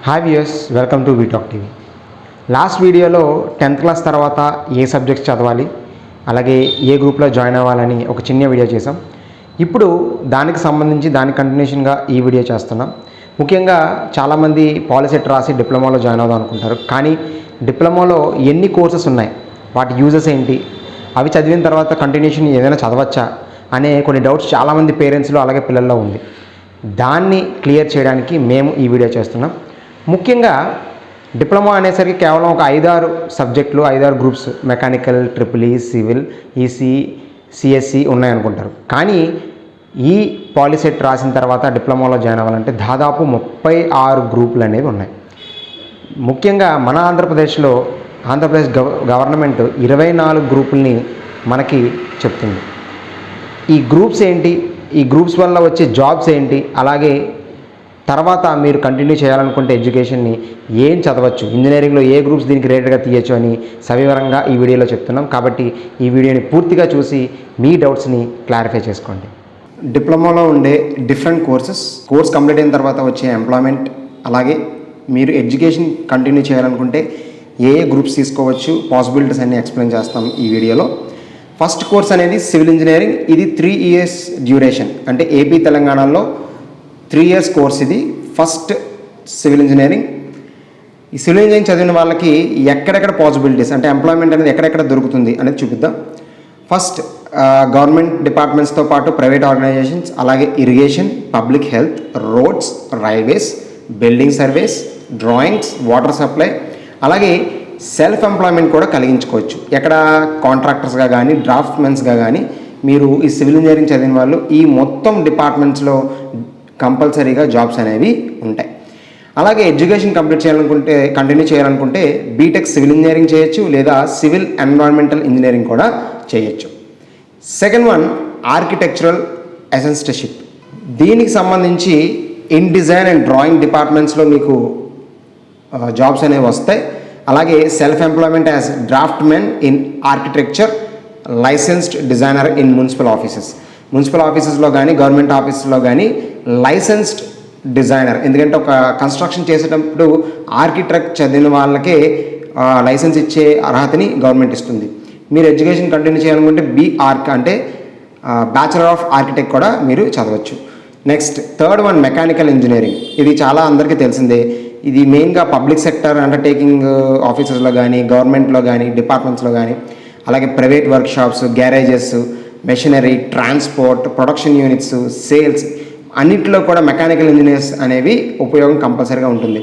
Hi viewers, welcome to VTalk TV. Last వీడియోలో 10th class తర్వాత ఏ subjects చదవాలి, అలాగే ఏ గ్రూప్లో జాయిన్ అవ్వాలని ఒక చిన్న వీడియో చేసాం. ఇప్పుడు దానికి సంబంధించి దాని కంటిన్యూషన్గా ఈ వీడియో చేస్తున్నాం. ముఖ్యంగా చాలామంది పాలిసెట్ రాసి డిప్లొమాలో జాయిన్ అవుదాం అనుకుంటారు. కానీ డిప్లొమాలో ఎన్ని కోర్సెస్ ఉన్నాయి, వాటి యూజెస్ ఏంటి, అవి చదివిన తర్వాత కంటిన్యూషన్ ఏదైనా చదవచ్చా అనే కొన్ని డౌట్స్ చాలామంది పేరెంట్స్లో అలాగే పిల్లల్లో ఉంది. దాన్ని క్లియర్ చేయడానికి మేము ఈ వీడియో చేస్తున్నాం. ముఖ్యంగా డిప్లొమా అనేసరికి కేవలం ఒక 5-6 సబ్జెక్టులు, 5-6 groups, mechanical, triple civil, EC, CSC ఉన్నాయనుకుంటారు. కానీ ఈ పాలిసెట్ రాసిన తర్వాత డిప్లొమాలో జాయిన్ అవ్వాలంటే దాదాపు 36 గ్రూపులు అనేవి ఉన్నాయి. ముఖ్యంగా మన ఆంధ్రప్రదేశ్ గవర్నమెంట్ 24 గ్రూపుల్ని మనకి చెప్తుంది. ఈ గ్రూప్స్ ఏంటి, ఈ గ్రూప్స్ వల్ల వచ్చే జాబ్స్ ఏంటి, అలాగే తర్వాత మీరు కంటిన్యూ చేయాలనుకుంటే ఎడ్యుకేషన్ని ఏం చదవచ్చు, ఇంజనీరింగ్లో ఏ గ్రూప్స్ దీనికి రిలేటెడ్గా తీయచ్చు అని సవివరంగా ఈ వీడియోలో చెప్తున్నాం. కాబట్టి ఈ వీడియోని పూర్తిగా చూసి మీ డౌట్స్ని క్లారిఫై చేసుకోండి. డిప్లొమాలో ఉండే డిఫరెంట్ కోర్స్ కంప్లీట్ అయిన తర్వాత వచ్చే ఎంప్లాయ్మెంట్, అలాగే మీరు ఎడ్యుకేషన్ కంటిన్యూ చేయాలనుకుంటే ఏ గ్రూప్స్ తీసుకోవచ్చు, పాసిబిలిటీస్ అన్ని ఎక్స్ప్లెయిన్ చేస్తాం ఈ వీడియోలో. ఫస్ట్ కోర్స్ అనేది సివిల్ ఇంజనీరింగ్. ఇది 3 years డ్యూరేషన్, అంటే ఏపీ తెలంగాణలో 3 years కోర్స్. ఇది ఫస్ట్ సివిల్ ఇంజనీరింగ్. ఈ సివిల్ ఇంజనీరింగ్ చదివిన వాళ్ళకి ఎక్కడెక్కడ పాసిబిలిటీస్, అంటే ఎంప్లాయ్మెంట్ అనేది ఎక్కడెక్కడ దొరుకుతుంది అనేది చూపిద్దాం. ఫస్ట్ గవర్నమెంట్ డిపార్ట్మెంట్స్తో పాటు ప్రైవేట్ ఆర్గనైజేషన్స్, అలాగే irrigation, public health, roads, railways, building service, drawings, water supply, అలాగే సెల్ఫ్ ఎంప్లాయ్మెంట్ కూడా కలిగించుకోవచ్చు. ఎక్కడ కాంట్రాక్టర్స్గా కానీ డ్రాఫ్ట్మెన్స్గా కానీ మీరు ఈ సివిల్ ఇంజనీరింగ్ చదివిన వాళ్ళు ఈ మొత్తం డిపార్ట్మెంట్స్లో కంపల్సరీగా జాబ్స్ అనేవి ఉంటాయి. అలాగే ఎడ్యుకేషన్ కంటిన్యూ చేయాలనుకుంటే బీటెక్ సివిల్ ఇంజనీరింగ్ చేయొచ్చు, లేదా సివిల్ ఎన్విరాన్మెంటల్ ఇంజనీరింగ్ కూడా చేయొచ్చు. Second one architectural assistantship. దీనికి సంబంధించి ఇన్ డిజైన్ అండ్ డ్రాయింగ్ డిపార్ట్మెంట్స్లో మీకు జాబ్స్ అనేవి వస్తాయి. అలాగే self employment as draftsmen in architecture, licensed designer in municipal ఆఫీసెస్లో కానీ గవర్నమెంట్ ఆఫీసెస్లో కానీ లైసెన్స్డ్ డిజైనర్. ఎందుకంటే ఒక కన్స్ట్రక్షన్ చేసేటప్పుడు ఆర్కిటెక్ట్ చదివిన వాళ్ళకే లైసెన్స్ ఇచ్చే అర్హతని గవర్నమెంట్ ఇస్తుంది. మీరు ఎడ్యుకేషన్ కంటిన్యూ చేయాలనుకుంటే బీఆర్క్ అంటే బ్యాచిలర్ ఆఫ్ ఆర్కిటెక్ట్ కూడా మీరు చదవచ్చు. Next third one mechanical engineering. ఇది చాలా అందరికీ తెలిసిందే. ఇది మెయిన్గా పబ్లిక్ సెక్టర్ అండర్టేకింగ్ ఆఫీసెస్లో కానీ గవర్నమెంట్లో కానీ డిపార్ట్మెంట్స్లో కానీ, అలాగే private workshops, garages, machinery, transport, production units, sales అన్నింటిలో కూడా మెకానికల్ ఇంజనీర్స్ అనేవి ఉపయోగం కంపల్సరీగా ఉంటుంది.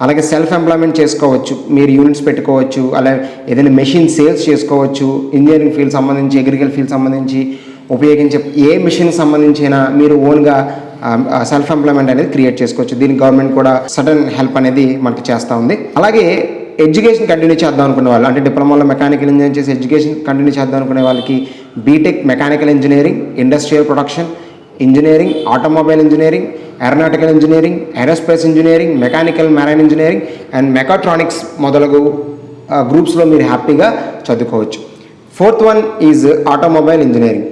అలాగే సెల్ఫ్ ఎంప్లాయ్మెంట్ చేసుకోవచ్చు, మీరు యూనిట్స్ పెట్టుకోవచ్చు, అలాగే ఏదైనా మెషిన్ సేల్స్ చేసుకోవచ్చు. ఇంజనీరింగ్ ఫీల్డ్ సంబంధించి, అగ్రికల్చర్ ఫీల్డ్ సంబంధించి ఉపయోగించే ఏ మిషన్కి సంబంధించిన మీరు ఓన్గా సెల్ఫ్ ఎంప్లాయ్మెంట్ అనేది క్రియేట్ చేసుకోవచ్చు. దీనికి గవర్నమెంట్ కూడా సడన్ హెల్ప్ అనేది మనకి చేస్తూ ఉంది. అలాగే ఎడ్యుకేషన్ కంటిన్యూ చేద్దాం అనుకునే వాళ్ళు, అంటే డిప్లొమాలో మెకానికల్ ఇంజనీరింగ్ చేసి ఎడ్యుకేషన్ కంటిన్యూ చేద్దాం అనుకునే వాళ్ళకి B Tech mechanical engineering, industrial production engineering, automobile engineering, aeronautical engineering, aerospace engineering, mechanical marine engineering and mechatronics మొదలగు గ్రూప్స్లో మీరు హ్యాపీగా చదువుకోవచ్చు. Fourth one is automobile engineering.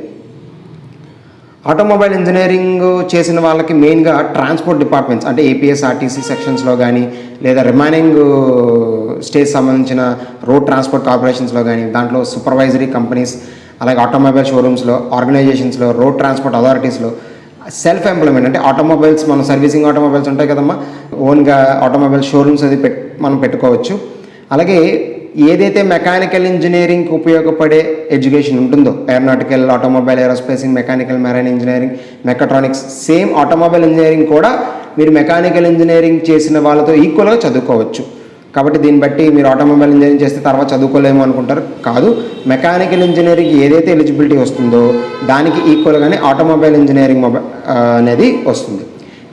Automobile engineering చేసిన వాళ్ళకి మెయిన్గా ట్రాన్స్పోర్ట్ డిపార్ట్మెంట్స్, అంటే ఏపీఎస్ఆర్టీసీ సెక్షన్స్లో కానీ, లేదా రిమైనింగ్ స్టేట్స్ సంబంధించిన రోడ్ ట్రాన్స్పోర్ట్ కార్పొరేషన్స్లో కానీ, దాంట్లో సూపర్వైజరీ కంపెనీస్, అలాగే ఆటోమొబైల్ షోరూమ్స్లో, ఆర్గనైజేషన్స్లో, రోడ్ ట్రాన్స్పోర్ట్ అథారిటీస్లో సెల్ఫ్ ఎంప్లాయ్మెంట్, అంటే ఆటోమొబైల్స్ మనం సర్వీసింగ్ ఆటోమొబైల్స్ ఉంటాయి కదమ్మా, ఓన్గా ఆటోమొబైల్ షోరూమ్స్ అది మనం పెట్టుకోవచ్చు. అలాగే ఏదైతే మెకానికల్ ఇంజనీరింగ్కి ఉపయోగపడే ఎడ్యుకేషన్ ఉంటుందో, aeronautical, automobile, aerospacing, mechanical marine engineering, mechatronics, same automobile engineering కూడా మీరు మెకానికల్ ఇంజనీరింగ్ చేసిన వాళ్ళతో ఈక్వల్గా చదువుకోవచ్చు. కాబట్టి దీన్ని బట్టి మీరు ఆటోమొబైల్ ఇంజనీరింగ్ చేస్తే తర్వాత చదువుకోలేము అనుకుంటారు. కాదు, మెకానికల్ ఇంజనీరింగ్ ఏదైతే ఎలిజిబిలిటీ వస్తుందో దానికి ఈక్వల్గానే ఆటోమొబైల్ ఇంజనీరింగ్ అనేది వస్తుంది.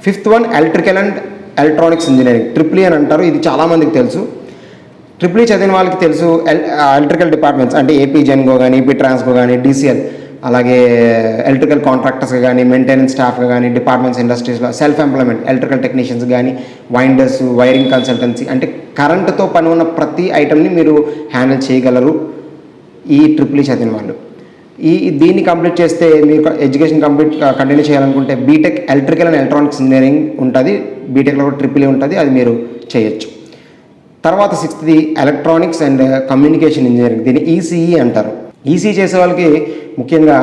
Fifth one electrical and electronics engineering, triple అని అంటారు. ఇది చాలామందికి తెలుసు. ట్రిపుల్ చదివిన వాళ్ళకి తెలుసు ఎలక్ట్రికల్ డిపార్ట్మెంట్స్, అంటే ఏపీ జెన్గో కానీ, ఏపీ ట్రాన్స్కో కానీ, డీసీఎల్, అలాగే ఎలక్ట్రికల్ కాంట్రాక్టర్స్గా కానీ, మెయింటెనెన్స్ స్టాఫ్గా కానీ, డిపార్ట్మెంట్స్, ఇండస్ట్రీస్లో సెల్ఫ్ ఎంప్లాయ్మెంట్, ఎలక్ట్రికల్ టెక్నీషియన్స్ కానీ, వైండర్స్, వైరింగ్ కన్సల్టెన్సీ, అంటే కరెంటుతో పని ఉన్న ప్రతి ఐటమ్ని మీరు హ్యాండిల్ చేయగలరు ఈ ట్రిపుల్ చదివిన వాళ్ళు. దీన్ని కంప్లీట్ చేస్తే మీరు ఎడ్యుకేషన్ కంటిన్యూ చేయాలనుకుంటే BTech electrical and electronics engineering ఉంటుంది. బీటెక్లో కూడా ట్రిపుల్ ఉంటుంది, అది మీరు చేయొచ్చు. తర్వాత 6th electronics and communication engineering, దీన్ని ఈసీఈ అంటారు. ఈసీ చేసే వాళ్ళకి ముఖ్యంగా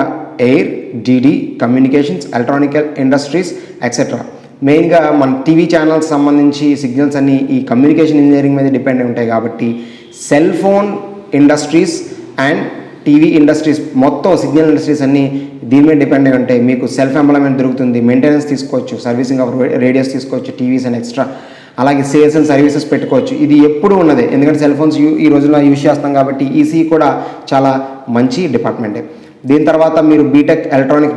air, DD, communications, electronical industries etcetera. మెయిన్గా మన టీవీ ఛానల్స్ సంబంధించి సిగ్నల్స్ అన్నీ ఈ కమ్యూనికేషన్ ఇంజనీరింగ్ మీద డిపెండ్ అయి ఉంటాయి కాబట్టి cell phone industries and TV industries మొత్తం సిగ్నల్ ఇండస్ట్రీస్ అన్నీ దీని మీద డిపెండ్ అయి ఉంటాయి. మీకు సెల్ఫ్ ఎంప్లాయ్మెంట్ దొరుకుతుంది, మెయింటెనెన్స్ తీసుకోవచ్చు, సర్వీసింగ్ ఆఫ్ రేడియోస్ తీసుకోవచ్చు, టీవీస్ అండ్ ఎక్స్ట్రా, అలాగే సేల్స్ అండ్ సర్వీసెస్ పెట్టుకోవచ్చు. ఇది ఎప్పుడు ఉన్నదే, ఎందుకంటే సెల్ ఫోన్స్ ఈ రోజుల్లో యూజ్ చేస్తాం కాబట్టి ఈసీ కూడా చాలా మంచి డిపార్ట్మెంటే. దీని తర్వాత మీరు బీటెక్ ఎలక్ట్రానిక్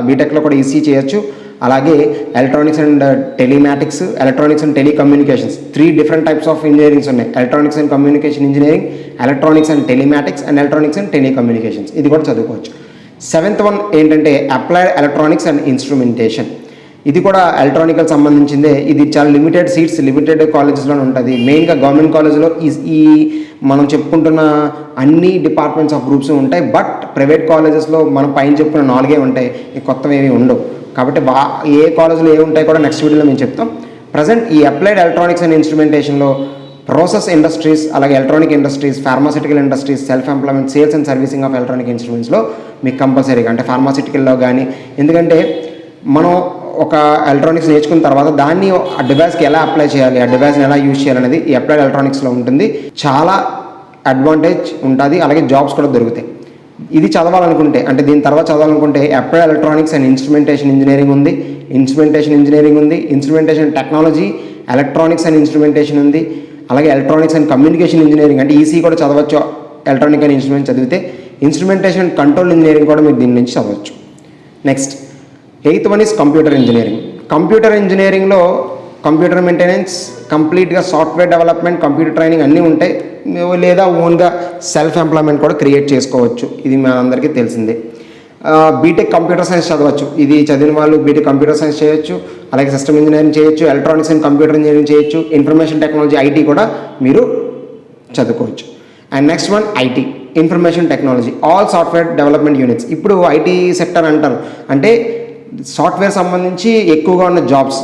బీటెక్లో కూడా ఈసీ చేయొచ్చు. అలాగే electronics and telematics, electronics and telecommunications, 3 different types of engineerings ఉన్నాయి. Electronics and communication engineering, electronics and telematics and electronics and telecommunications, ఇది కూడా చదువుకోవచ్చు. 7th వన్ ఏంటంటే అప్లైడ్ ఎలక్ట్రానిక్స్ అండ్ ఇన్స్ట్రుమెంటేషన్, ఇది కూడా ఎలక్ట్రానికల్ సంబంధించిందే. ఇది చాలా లిమిటెడ్ సీట్స్, లిమిటెడ్ కాలేజెస్లో ఉంటుంది. మెయిన్గా గవర్నమెంట్ కాలేజ్లో ఈ మనం చెప్పుకుంటున్న అన్ని డిపార్ట్మెంట్స్ ఆఫ్ గ్రూప్స్ ఉంటాయి. బట్ ప్రైవేట్ కాలేజెస్లో మనం పైన చెప్పుకున్న 4 ఉంటాయి, కొత్తవి ఏమి ఉండవు. కాబట్టి ఏ కాలేజ్లో ఏ ఉంటాయి కూడా నెక్స్ట్ వీడియోలో మేము చెప్తాం. ప్రజెంట్ ఈ అప్లైడ్ ఎలక్ట్రానిక్స్ అండ్ ఇన్స్ట్రుమెంటేషన్లో ప్రాసెస్ ఇండస్ట్రీస్, అలాగే electronic industries, pharmaceutical industries, self employment, sales and servicing of electronic ఇన్స్ట్రుమెంట్స్లో మీకు కంపల్సరీగా, అంటే ఫార్మాసిటికల్లో కానీ, ఎందుకంటే మనం ఒక ఎలక్ట్రానిక్స్ నేర్చుకున్న తర్వాత దాన్ని ఆ డివైస్కి ఎలా అప్లై చేయాలి, ఆ డివైస్ని ఎలా యూజ్ చేయాలనేది ఈ అప్లైడ్ ఎలక్ట్రానిక్స్లో ఉంటుంది. చాలా అడ్వాంటేజ్ ఉంటుంది, అలాగే జాబ్స్ కూడా దొరుకుతాయి. ఇది చదవాలనుకుంటే, అంటే దీని తర్వాత చదవాలనుకుంటే applied electronics and instrumentation engineering ఉంది, instrumentation technology, electronics and instrumentation ఉంది, అలాగే ఎలక్ట్రానిక్స్ అండ్ కమ్యూనికేషన్ ఇంజనీరింగ్, అంటే ఈసీ కూడా చదవచ్చు. ఎలక్ట్రానిక్ అండ్ ఇన్స్ట్రుమెంట్ చదివితే ఇన్స్ట్రుమెంటేషన్ కంట్రోల్ ఇంజనీరింగ్ కూడా మీరు దీని నుంచి చదవచ్చు. Next 8th one is computer engineering. Computer ఇంజనీరింగ్లో కంప్యూటర్ మెయింటెనెన్స్, కంప్లీట్గా సాఫ్ట్వేర్ డెవలప్మెంట్, కంప్యూటర్ ట్రైనింగ్ అన్నీ ఉంటాయి. లేదా ఓన్గా సెల్ఫ్ ఎంప్లాయ్మెంట్ కూడా క్రియేట్ చేసుకోవచ్చు, ఇది మనందరికీ తెలిసిందే. బీటెక్ కంప్యూటర్ సైన్స్ చదవచ్చు, ఇది చదివిన వాళ్ళు బీటెక్ కంప్యూటర్ సైన్స్ చేయొచ్చు, అలాగే సిస్టమ్ ఇంజనీరింగ్ చేయొచ్చు, ఎలక్ట్రానిక్స్ అండ్ కంప్యూటర్ ఇంజనీరింగ్ చేయొచ్చు, ఇన్ఫర్మేషన్ టెక్నాలజీ ఐటీ కూడా మీరు చదువుకోవచ్చు. And next one IT, information technology, all software development units. ఇప్పుడు ఐటీ సెక్టర్ అంటారు, అంటే సాఫ్ట్వేర్ సంబంధించి ఎక్కువగా ఉన్న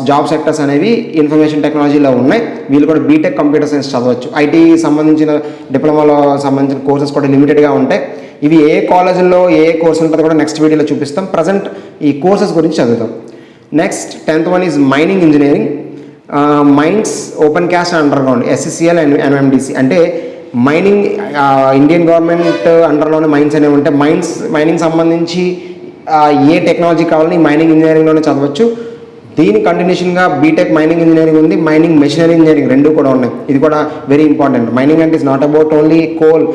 జాబ్ సెక్టర్స్ అనేవి ఇన్ఫర్మేషన్ టెక్నాలజీలో ఉన్నాయి. వీళ్ళు కూడా బీటెక్ కంప్యూటర్ సైన్స్ చదవచ్చు. ఐటీ సంబంధించిన డిప్లొమాలో సంబంధించిన కోర్సెస్ కూడా లిమిటెడ్గా ఉంటాయి. ఇవి ఏ కాలేజీల్లో ఏ కోర్స్ ఉంటుందో కూడా నెక్స్ట్ వీడియోలో చూపిస్తాం. ప్రజెంట్ ఈ కోర్సెస్ గురించి చదువుతాం. Next 10th one is mining engineering, mines, open cast and underground, SSCL and NMDC. అంటే మైనింగ్ ఇండియన్ గవర్నమెంట్ అండర్లోనే మైన్స్ అనేవి ఉంటాయి. మైనింగ్ సంబంధించి ఏ టెక్నాలజీ కావాలని మైనింగ్ ఇంజనీరింగ్లోనే చదవచ్చు. దీని కంటిన్యూషన్గా బీటెక్ మైనింగ్ ఇంజనీరింగ్ ఉంది, మైనింగ్ మెషినరీ ఇంజనీరింగ్, 2 కూడా ఉన్నాయి. ఇది కూడా వెరీ ఇంపార్టెంట్. మైనింగ్ అంటే is not about only coal,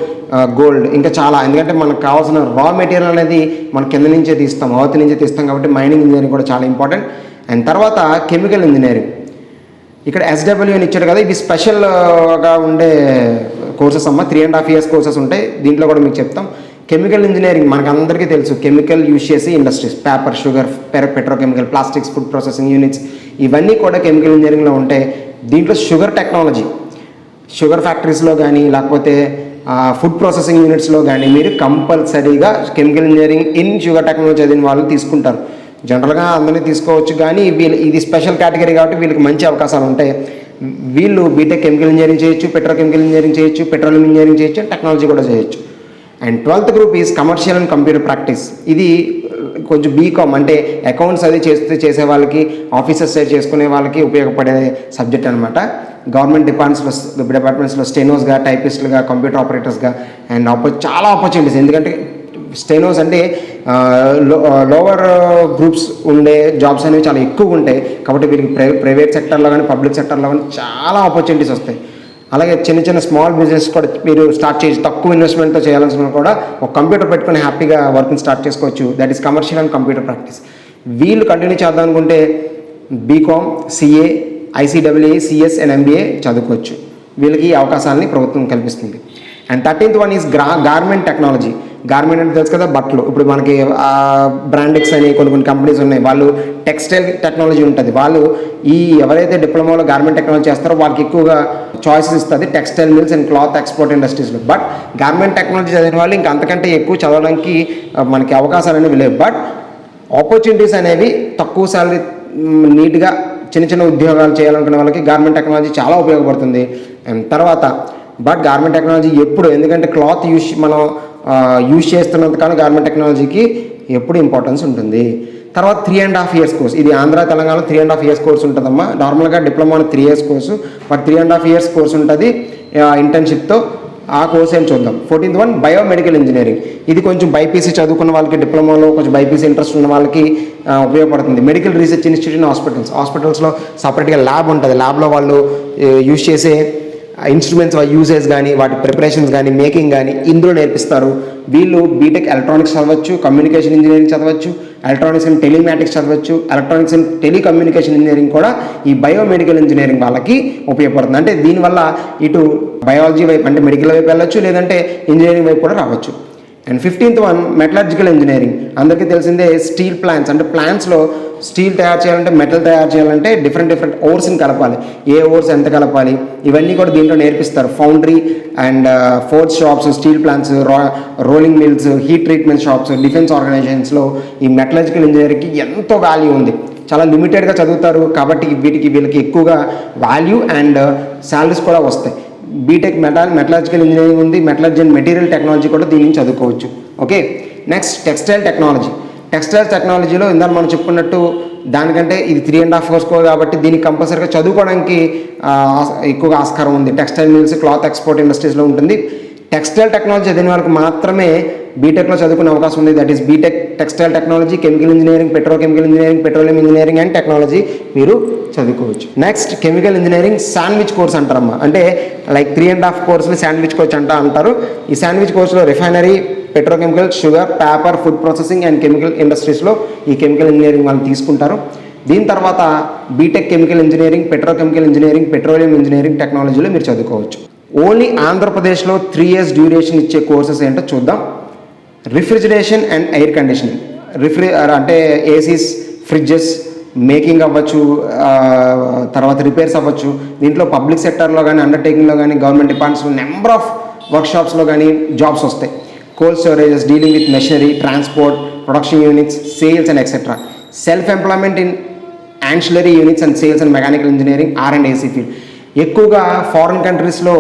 gold, ఇంకా చాలా, ఎందుకంటే మనకు కావాల్సిన రా మెటీరియల్ అనేది మనం కింద నుంచే తీస్తాం, అవతి నుంచే తీస్తాం, కాబట్టి మైనింగ్ ఇంజనీరింగ్ కూడా చాలా ఇంపార్టెంట్. అండ్ తర్వాత కెమికల్ ఇంజనీరింగ్, ఇక్కడ ఎస్డబ్ల్యూ అని ఇచ్చాడు కదా, ఇవి స్పెషల్గా ఉండే కోర్సెస్ అమ్మ, 3.5 years కోర్సెస్ ఉంటాయి. దీంట్లో కూడా మీకు చెప్తాం. కెమికల్ ఇంజనీరింగ్ మనకు అందరికీ తెలుసు, కెమికల్ యూజ్ చేసి industries, paper, sugar, petrochemical, plastics, food processing units, ఇవన్నీ కూడా కెమికల్ ఇంజనీరింగ్లో ఉంటాయి. దీంట్లో షుగర్ టెక్నాలజీ, షుగర్ ఫ్యాక్టరీస్లో కానీ లేకపోతే ఫుడ్ ప్రాసెసింగ్ యూనిట్స్లో కానీ మీరు కంపల్సరీగా chemical engineering in sugar technology చదివిన వాళ్ళు తీసుకుంటారు. జనరల్గా అందరినీ తీసుకోవచ్చు, కానీ ఇది స్పెషల్ కేటగిరీ కాబట్టి వీళ్ళకి మంచి అవకాశాలు ఉంటాయి. వీళ్ళు బీటెక్ కెమికల్ ఇంజనీరింగ్ చేయొచ్చు, పెట్రోకెమికల్ ఇంజనీరింగ్ చేయొచ్చు, పెట్రోలియం ఇంజనీరింగ్ చేయొచ్చు, టెక్నాలజీ కూడా చేయొచ్చు. And 12th group is commercial and computer practice. ఇది కొంచెం బీకామ్, అంటే అకౌంట్స్ అది చేసే వాళ్ళకి, ఆఫీసర్స్ చేసుకునే వాళ్ళకి ఉపయోగపడే సబ్జెక్ట్ అనమాట. గవర్నమెంట్ డిపార్ట్మెంట్స్లో స్టెనోస్గా, టైపిస్ట్లుగా, కంప్యూటర్ ఆపరేటర్స్గా అండ్ చాలా ఆపర్చునిటీస్. ఎందుకంటే స్టెనోస్ అంటే లోవర్ గ్రూప్స్ ఉండే జాబ్స్ అనేవి చాలా ఎక్కువ ఉంటాయి, కాబట్టి వీరికి ప్రైవేట్ సెక్టర్లో కానీ పబ్లిక్ సెక్టర్లో కానీ చాలా ఆపర్చునిటీస్ వస్తాయి. అలాగే చిన్న స్మాల్ బిజినెస్ కూడా మీరు స్టార్ట్ చేయొచ్చు, తక్కువ ఇన్వెస్ట్మెంట్తో చేయాల్సిన కూడా ఒక కంప్యూటర్ పెట్టుకుని హ్యాపీగా వర్క్ని స్టార్ట్ చేసుకోవచ్చు. That is commercial and computer practice. వీళ్ళు కంటిన్యూ చేద్దాం అనుకుంటే BCom, CA, ICWA, CS and MBA చదువుకోవచ్చు. వీళ్ళకి ఈ అవకాశాలని ప్రభుత్వం కల్పిస్తుంది. And 13th one is garment technology. Garment అంటే తెలుసు కదా, బట్టలు. ఇప్పుడు మనకి బ్రాండెక్స్ అని కొన్ని కంపెనీస్ ఉన్నాయి, వాళ్ళు టెక్స్టైల్ టెక్నాలజీ ఉంటుంది. వాళ్ళు ఎవరైతే డిప్లొమాలో గార్మెంట్ టెక్నాలజీ చేస్తారో వాళ్ళకి ఎక్కువగా చాయిసెస్ ఇస్తుంది textile mills and cloth export ఇండస్ట్రీస్లో. బట్ గార్మెంట్ టెక్నాలజీ చదివిన వాళ్ళు ఇంకా అంతకంటే ఎక్కువ చదవడానికి మనకి అవకాశాలు అనేవి లేవు. బట్ ఆపర్చునిటీస్ అనేవి తక్కువ శాలరీ, నీట్గా చిన్న చిన్న ఉద్యోగాలు చేయాలనుకునే వాళ్ళకి గార్మెంట్ టెక్నాలజీ చాలా ఉపయోగపడుతుంది. అండ్ తర్వాత బట్ గార్మెంట్ టెక్నాలజీ ఎప్పుడు, ఎందుకంటే క్లాత్ మనం యూజ్ చేస్తున్నంత కానీ గార్మెంట్ టెక్నాలజీకి ఎప్పుడు ఇంపార్టెన్స్ ఉంటుంది. తర్వాత 3.5 years కోర్స్, ఇది ఆంధ్ర తెలంగాణలో 3.5 years కోర్స్ ఉంటుందమ్మా. నార్మల్గా diploma 3 years course, but 3.5 years course ఉంటుంది ఇంటర్న్షిప్తో. ఆ కోర్స్ ఏం చూద్దాం. 14th one biomedical engineering. ఇది కొంచెం బైపీసీ చదువుకున్న వాళ్ళకి, డిప్లొమాలో కొంచెం బైపీసీ ఇంట్రెస్ట్ ఉన్న వాళ్ళకి ఉపయోగపడుతుంది. మెడికల్ రీసెర్చ్ ఇన్స్టిట్యూట్ ఇన్ హాస్పిటల్స్లో సపరేట్గా ల్యాబ్ ఉంటుంది. ల్యాబ్లో వాళ్ళు యూజ్ చేసే ఇన్స్ట్రుమెంట్స్ యూజెస్ కానీ, వాటి ప్రిపరేషన్స్ కానీ, మేకింగ్ కానీ ఇందులో నేర్పిస్తారు. వీళ్ళు బీటెక్ ఎలక్ట్రానిక్స్ చదవచ్చు, కమ్యూనికేషన్ ఇంజనీరింగ్ చదవచ్చు, ఎలక్ట్రానిక్స్ అండ్ టెలిమాటిక్స్ చదవచ్చు, ఎలక్ట్రానిక్స్ అండ్ టెలికమ్యూనికేషన్ ఇంజనీరింగ్ కూడా ఈ బయోమెడికల్ ఇంజనీరింగ్ వాళ్ళకి ఉపయోగపడుతుంది. అంటే దీనివల్ల ఇటు బయాలజీ వైపు అంటే మెడికల్ వైపు వెళ్ళొచ్చు, లేదంటే ఇంజనీరింగ్ వైపు కూడా రావచ్చు. And 15th one metallurgical engineering. అందరికీ తెలిసిందే స్టీల్ ప్లాంట్స్, అంటే ప్లాంట్స్లో స్టీల్ తయారు చేయాలంటే, మెటల్ తయారు చేయాలంటే డిఫరెంట్ ఓర్స్ని కలపాలి. ఏ ఓర్స్ ఎంత కలపాలి ఇవన్నీ కూడా దీంట్లో నేర్పిస్తారు. Foundry and forge shops, steel plants, rolling mills, heat treatment shops, defence ఆర్గనైజేషన్స్లో ఈ మెటలర్జికల్ ఇంజనీరింగ్కి ఎంతో వాల్యూ ఉంది. చాలా లిమిటెడ్గా చదువుతారు కాబట్టి వీళ్ళకి ఎక్కువగా వాల్యూ అండ్ శాలరీస్ కూడా వస్తాయి. బీటెక్ మెటలర్జికల్ ఇంజనీరింగ్ ఉంది, మెటలర్జీ అండ్ మెటీరియల్ టెక్నాలజీ కూడా దీన్ని చదువుకోవచ్చు. Okay, next textile technology. Textile టెక్నాలజీలో ఇందాక మనం చెప్పుకున్నట్టు దానికంటే ఇది 3.5 years కోర్స్ కాబట్టి దీనికి కంపల్సరీగా చదువుకోవడానికి ఎక్కువగా ఆస్కారం ఉంది. టెక్స్టైల్ మిల్స్, క్లాత్ ఎక్స్పోర్ట్ ఇండస్ట్రీస్లో ఉంటుంది. టెక్స్టైల్ టెక్నాలజీ చదివిన వాళ్ళకి మాత్రమే బీటెక్లో చదువుకునే అవకాశం ఉంది. That is B Tech textile technology, chemical engineering, petrochemical engineering, petroleum engineering and technology మీరు చదువుకోవచ్చు. Next chemical engineering sandwich course అంటారమ్మా. అంటే లైక్ 3.5 కోర్సులు శాండ్విచ్ కోర్స్ అంటారు. ఈ శాండ్విచ్ కోర్సులో refinery, petrochemical, sugar, paper, food processing and chemical ఇండస్ట్రీస్లో ఈ కెమికల్ ఇంజనీరింగ్ వాళ్ళు తీసుకుంటారు. దీని తర్వాత BTech chemical engineering, petrochemical engineering, petroleum engineering టెక్నాలజీలో మీరు చదువుకోవచ్చు. ఓన్లీ ఆంధ్రప్రదేశ్లో 3 years డ్యూరేషన్ ఇచ్చే కోర్సెస్ ఏంటో చూద్దాం. Refrigeration and air conditioning. అంటే ఏసీస్, ఫ్రిడ్జెస్ మేకింగ్ అవ్వచ్చు, తర్వాత రిపేర్స్ అవ్వచ్చు. దీంట్లో పబ్లిక్ సెక్టర్లో కానీ, అండర్టేకింగ్లో కానీ, గవర్నమెంట్ డిపార్ట్మెంట్స్లో నెంబర్ ఆఫ్ వర్క్షాప్స్లో కానీ జాబ్స్ వస్తాయి. Cold storages, dealing with machinery, transport, production units, sales and etcetera. Self employment in ancillary units and sales and mechanical engineering, R&AC field. ఎక్కువగా ఫారిన్ కంట్రీస్లో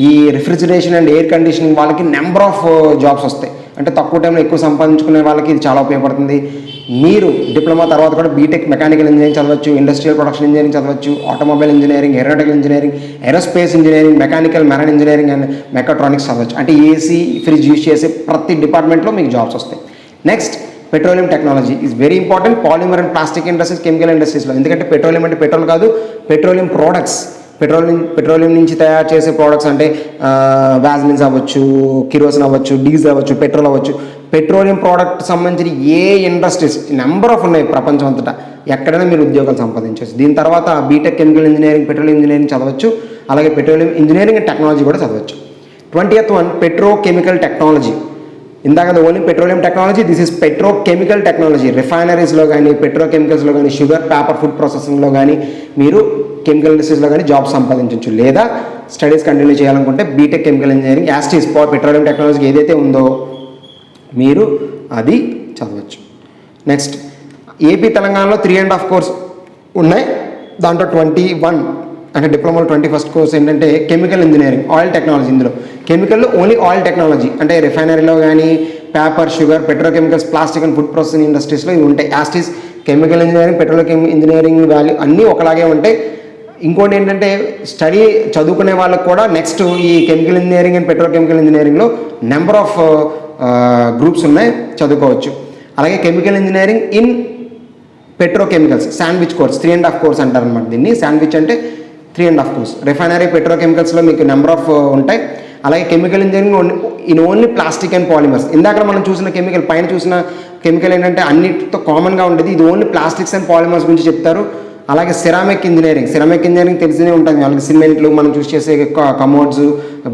ఈ రిఫ్రిజిరేషన్ అండ్ ఎయిర్ కండిషనింగ్ వాళ్ళకి number of jobs వస్తాయి. అంటే తక్కువ టైంలో ఎక్కువ సంపాదించుకునే వాళ్ళకి ఇది చాలా ఉపయోగపడుతుంది. మీరు డిప్లొమా తర్వాత కూడా బీటెక్ మెకానికల్ ఇంజనీరింగ్ చదవచ్చు, ఇండస్ట్రియల్ ప్రొడక్షన్ ఇంజనీరింగ్ చదవచ్చు, automobile engineering, aeronautical engineering, aerospace engineering, mechanical, marine engineering and mechatronics చదవచ్చు. అంటే ఏసీ, ఫ్రిడ్జ్ యూజ్ చేసే ప్రతి డిపార్ట్మెంట్లో మీకు జాబ్స్ వస్తాయి. Next petroleum technology is very important. Polymer and plastic industries, chemical ఇండస్ట్రీస్లో. ఎందుకంటే పెట్రోలియం అంటే పెట్రోల్ కాదు, పెట్రోలియం ప్రోడక్ట్స్. పెట్రోలియం నుంచి తయారు చేసే ప్రోడక్ట్స్ అంటే వ్యాజ్లిన్స్ అవ్వచ్చు, కిరోసిన్ అవ్వచ్చు, డీజిల్ అవ్వచ్చు, పెట్రోల్ అవ్వచ్చు. పెట్రోలియం ప్రోడక్ట్ సంబంధించిన ఏ ఇండస్ట్రీస్ నెంబర్ ఆఫ్ ఉన్నాయి ప్రపంచం అంతటా, ఎక్కడైనా మీరు ఉద్యోగాలు సంపాదించవచ్చు. దీని తర్వాత BTech chemical engineering, petroleum engineering చదవచ్చు. అలాగే పెట్రోలియం ఇంజనీరింగ్ అండ్ టెక్నాలజీ కూడా చదవచ్చు. 20th one petrochemical technology. ఇందాక only petroleum technology, this is petrochemical technology. రిఫైనరీస్లో కానీ, పెట్రోకెమికల్స్లో కానీ, షుగర్, పేపర్, ఫుడ్ ప్రాసెసింగ్లో కానీ మీరు కెమికల్ ఇండస్ట్రీస్లో కానీ జాబ్ సంపాదించవచ్చు. లేదా స్టడీస్ కంటిన్యూ చేయాలనుకుంటే బీటెక్ కెమికల్ ఇంజనీరింగ్ యాస్టీస్ పెట్రోలియం టెక్నాలజీ ఏదైతే ఉందో మీరు అది చదవచ్చు. నెక్స్ట్ ఏపీ తెలంగాణలో 3.5 కోర్స్ ఉన్నాయి. దాంట్లో 21 అంటే డిప్లొమాలో 21st కోర్స్ ఏంటంటే కెమికల్ ఇంజనీరింగ్, ఆయిల్ టెక్నాలజీ. ఇందులో కెమికల్లో ఓన్లీ ఆయిల్ టెక్నాలజీ అంటే రిఫైనరీలో కానీ, paper, sugar, petrochemicals, plastic and food processing ఇండస్ట్రీస్లో ఇవి ఉంటాయి. యాస్టీస్ chemical engineering, petrochemical engineering value అన్నీ ఒకలాగే ఉంటాయి. ఇంకోటి ఏంటంటే స్టడీ చదువుకునే వాళ్ళకు కూడా నెక్స్ట్ ఈ కెమికల్ ఇంజనీరింగ్ అండ్ పెట్రోకెమికల్ ఇంజనీరింగ్లో నెంబర్ ఆఫ్ గ్రూప్స్ ఉన్నాయి, చదువుకోవచ్చు. అలాగే chemical engineering in petrochemicals sandwich course, 3.5 course అంటారు అనమాట. దీన్ని శాండ్విచ్ అంటే 3.5 కోర్స్. రిఫైనరీ, పెట్రోకెమికల్స్లో మీకు నెంబర్ ఆఫ్ ఉంటాయి. అలాగే chemical engineering in only plastic and polymers. ఇందాక మనం చూసిన కెమికల్, పైన చూసిన కెమికల్ ఏంటంటే అన్నిటితో కామన్గా ఉండేది, ఇది ఓన్లీ ప్లాస్టిక్స్ అండ్ పాలిమర్స్ గురించి చెప్తారు. అలాగే సిరామిక్ ఇంజనీరింగ్ తెలిసినే ఉంటుంది వాళ్ళకి. సిమెంట్లు మనం చూస్ చేసే కమోడ్స్,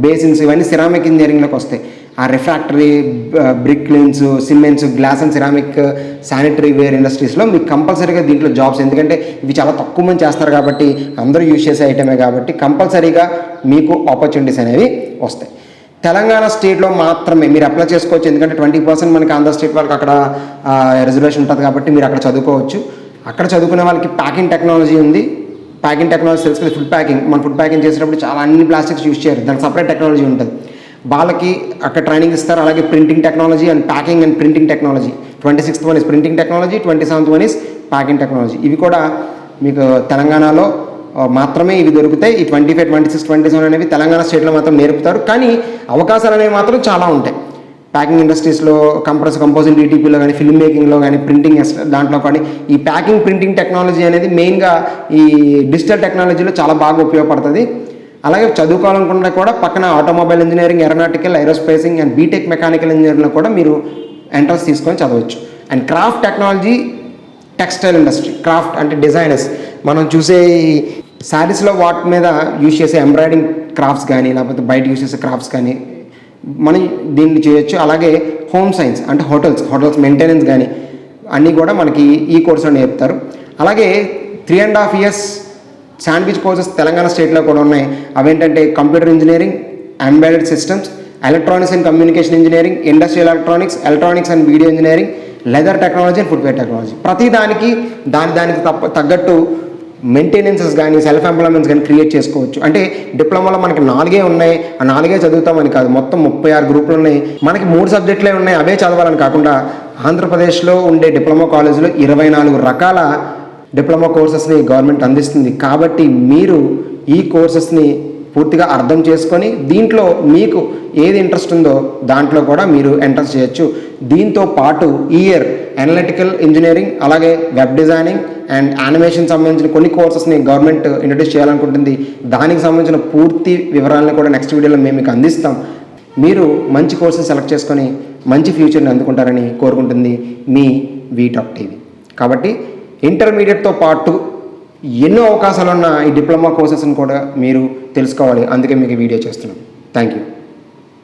బేసిన్స్ ఇవన్నీ సిరామిక్ ఇంజనీరింగ్లోకి వస్తాయి. ఆ refractory, brick kilns, cements, glass and ceramic, sanitary ware ఇండస్ట్రీస్లో మీకు కంపల్సరీగా దీంట్లో జాబ్స్. ఎందుకంటే ఇవి చాలా తక్కువ మంది చేస్తారు కాబట్టి, అందరూ యూజ్ చేసే ఐటమే కాబట్టి కంపల్సరీగా మీకు ఆపర్చునిటీస్ అనేవి వస్తాయి. తెలంగాణ స్టేట్లో మాత్రమే మీరు అప్లై చేసుకోవచ్చు. ఎందుకంటే 20% మనకి ఆంధ్ర స్టేట్ వాళ్ళకి అక్కడ రిజర్వేషన్ ఉంటుంది కాబట్టి మీరు అక్కడ చదువుకోవచ్చు. అక్కడ చదువుకునే వాళ్ళకి ప్యాకింగ్ టెక్నాలజీ ఉంది. ప్యాకింగ్ టెక్నాలజీ తెలుసు కదా, ఫుడ్ ప్యాకింగ్. మన ఫుడ్ ప్యాకింగ్ చేసేటప్పుడు చాలా అన్ని ప్లాస్టిక్స్ యూజ్ చేయరు, దానికి సపరేట్ టెక్నాలజీ ఉంటుంది. వాళ్ళకి అక్కడ ట్రైనింగ్ ఇస్తారు. అలాగే printing technology and packing and printing technology. 26th one is printing technology, 27th one is packing technology. ఇవి కూడా మీకు తెలంగాణలో మాత్రమే ఇవి దొరుకుతాయి. ఈ 25, 26, 27 అనేవి తెలంగాణ స్టేట్లో మాత్రం నేర్పుతారు. కానీ అవకాశాలు అనేవి మాత్రం చాలా ఉంటాయి. ప్యాకింగ్ ఇండస్ట్రీస్లో, కంపోజింగ్ డిటిపిలో కానీ, ఫిల్మ్ మేకింగ్లో కానీ, ప్రింటింగ్ దాంట్లో కానీ ఈ ప్యాకింగ్ ప్రింటింగ్ టెక్నాలజీ అనేది మెయిన్గా ఈ డిజిటల్ టెక్నాలజీలో చాలా బాగా ఉపయోగపడుతుంది. అలాగే చదువుకోవాలనుకున్నా కూడా పక్కన automobile engineering, aeronautical, aerospacing and B Tech mechanical ఇంజనీరింగ్లో కూడా మీరు ఎంట్రన్స్ తీసుకొని చదవచ్చు. And craft technology, textile industry, craft అంటే డిజైనర్స్, మనం చూసే శారీస్లో వాటి మీద యూజ్ చేసే ఎంబ్రాయిడింగ్ క్రాఫ్ట్స్ కానీ, లేకపోతే బయట యూజ్ చేసే క్రాఫ్ట్స్ కానీ మనం దీన్ని చేయొచ్చు. అలాగే హోమ్ సైన్స్ అంటే హోటల్స్ మెయింటెనెన్స్ కానీ అన్నీ కూడా మనకి ఈ కోర్సులో నేర్పుతారు. అలాగే 3.5 years శాండ్విచ్ కోర్సెస్ తెలంగాణ స్టేట్లో కూడా ఉన్నాయి. అవేంటంటే computer engineering, embedded systems, electronics and communication engineering, industrial electronics and video engineering, leather technology and footwear technology. ప్రతి దానికి దానికి తగ్గట్టు మెయింటెనెన్సెస్ కానీ, సెల్ఫ్ ఎంప్లాయ్మెంట్స్ కానీ క్రియేట్ చేసుకోవచ్చు. అంటే డిప్లొమాలో మనకి 4 ఉన్నాయి, ఆ 4 చదువుతామని కాదు, మొత్తం 36 గ్రూపులు ఉన్నాయి. మనకి 3 సబ్జెక్టులే ఉన్నాయి, అవే చదవాలని కాకుండా ఆంధ్రప్రదేశ్లో ఉండే డిప్లొమా కాలేజీలో 24 రకాల డిప్లొమా కోర్సెస్ని గవర్నమెంట్ అందిస్తుంది. కాబట్టి మీరు ఈ కోర్సెస్ని పూర్తిగా అర్థం చేసుకొని దీంట్లో మీకు ఏది ఇంట్రెస్ట్ ఉందో దాంట్లో కూడా మీరు ఎంటర్ చేయొచ్చు. దీంతో పాటు ఈ ఇయర్ అనలిటికల్ ఇంజనీరింగ్, అలాగే వెబ్ డిజైనింగ్ అండ్ యానిమేషన్ సంబంధించిన కొన్ని కోర్సెస్ని గవర్నమెంట్ ఇంట్రడ్యూస్ చేయాలనుకుంటుంది. దానికి సంబంధించిన పూర్తి వివరాలను కూడా నెక్స్ట్ వీడియోలో మేము మీకు అందిస్తాం. మీరు మంచి కోర్సెస్ సెలెక్ట్ చేసుకొని మంచి ఫ్యూచర్ని అందుకుంటారని కోరుకుంటుంది మీ వీటాక్ టీవీ. కాబట్టి ఇంటర్మీడియట్తో పాటు ఎన్నో అవకాశాలు ఉన్న ఈ డిప్లొమా కోర్సెస్ని కూడా మీరు తెలుసుకోవాలి. అందుకే మీకు వీడియో చేస్తున్నాం. Thank you.